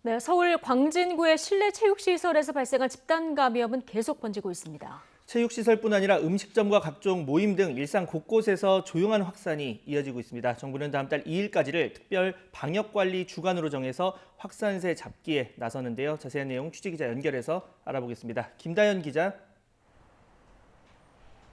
네, 서울 광진구의 실내 체육시설에서 발생한 집단 감염은 계속 번지고 있습니다. 체육시설뿐 아니라 음식점과 각종 모임 등 일상 곳곳에서 조용한 확산이 이어지고 있습니다. 정부는 다음 달 2일까지를 특별 방역관리 주간으로 정해서 확산세 잡기에 나서는데요. 자세한 내용 취재기자 연결해서 알아보겠습니다. 김다연 기자.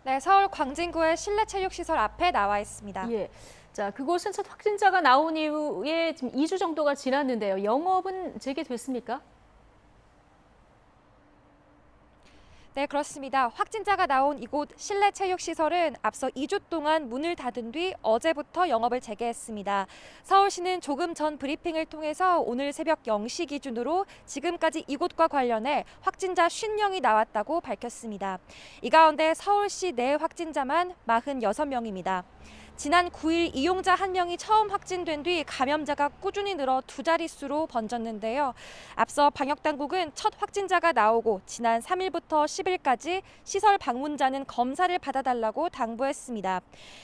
네, 서울 광진구의 실내 체육시설 앞에 나와 있습니다. 예. 자, 그곳은 첫 확진자가 나온 이후에 지금 2주 정도가 지났는데요. 영업은 재개됐습니까? 네, 그렇습니다. 확진자가 나온 이곳 실내 체육시설은 앞서 2주 동안 문을 닫은 뒤 어제부터 영업을 재개했습니다. 서울시는 조금 전 브리핑을 통해서 오늘 새벽 0시 기준으로 지금까지 이곳과 관련해 확진자 50명이 나왔다고 밝혔습니다. 이 가운데 서울시 내 확진자만 46명입니다. 지난 9일 이용자 1명이 처음 확진된 뒤 감염자가 꾸준히 늘어 2자릿수로 번졌는데요. 앞서 방역당국은 첫 확진자가 나오고 지난 3일부터 10일까지 시설 방문자는 검사를 받아달라고 당부했습니다.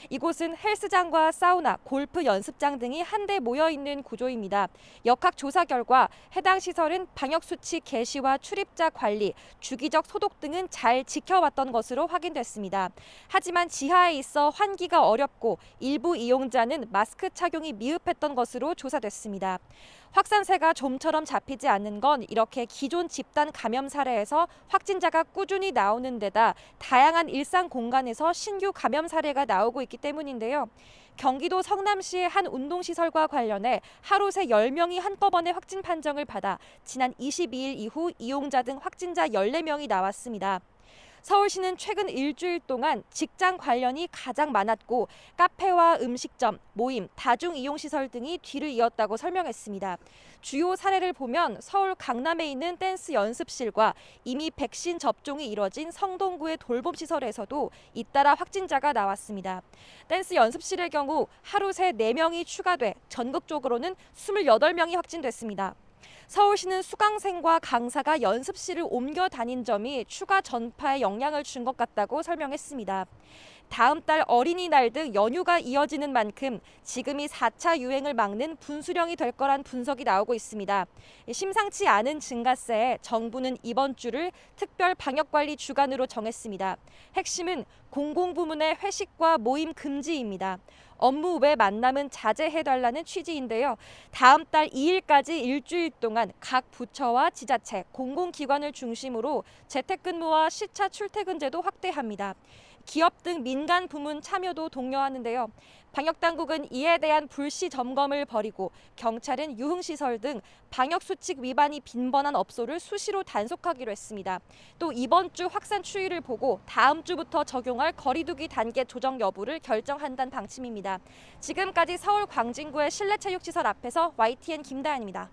이곳은 헬스장과 사우나, 골프 연습장 등이 한데 모여있는 구조입니다. 역학조사 결과 해당 시설은 방역수칙 개시와 출입자 관리, 주기적 소독 등은 잘 지켜왔던 것으로 확인됐습니다. 하지만 지하에 있어 환기가 어렵고 일부 이용자는 마스크 착용이 미흡했던 것으로 조사됐습니다. 확산세가 좀처럼 잡히지 않는 건 이렇게 기존 집단 감염 사례에서 확진자가 꾸준히 나오는 데다 다양한 일상 공간에서 신규 감염 사례가 나오고 있기 때문인데요. 경기도 성남시의 한 운동시설과 관련해 하루 새 10명이 한꺼번에 확진 판정을 받아 지난 22일 이후 이용자 등 확진자 14명이 나왔습니다. 서울시는 최근 일주일 동안 직장 관련이 가장 많았고 카페와 음식점, 모임, 다중이용시설 등이 뒤를 이었다고 설명했습니다. 주요 사례를 보면 서울 강남에 있는 댄스 연습실과 이미 백신 접종이 이뤄진 성동구의 돌봄시설에서도 잇따라 확진자가 나왔습니다. 댄스 연습실의 경우 하루 새 4명이 추가돼 전국적으로는 28명이 확진됐습니다. 서울시는 수강생과 강사가 연습실을 옮겨 다닌 점이 추가 전파에 영향을 준 것 같다고 설명했습니다. 다음 달 어린이날 등 연휴가 이어지는 만큼 지금이 4차 유행을 막는 분수령이 될 거란 분석이 나오고 있습니다. 심상치 않은 증가세에 정부는 이번 주를 특별 방역관리 주간으로 정했습니다. 핵심은 공공부문의 회식과 모임 금지입니다. 업무 외 만남은 자제해달라는 취지인데요. 다음 달 2일까지 일주일 동안 각 부처와 지자체, 공공기관을 중심으로 재택근무와 시차 출퇴근제도 확대합니다. 기업 등 민간 부문 참여도 독려하는데요. 방역당국은 이에 대한 불시 점검을 벌이고 경찰은 유흥시설 등 방역수칙 위반이 빈번한 업소를 수시로 단속하기로 했습니다. 또 이번 주 확산 추이를 보고 다음 주부터 적용할 거리두기 단계 조정 여부를 결정한다는 방침입니다. 지금까지 서울 광진구의 실내체육시설 앞에서 YTN 김다연입니다.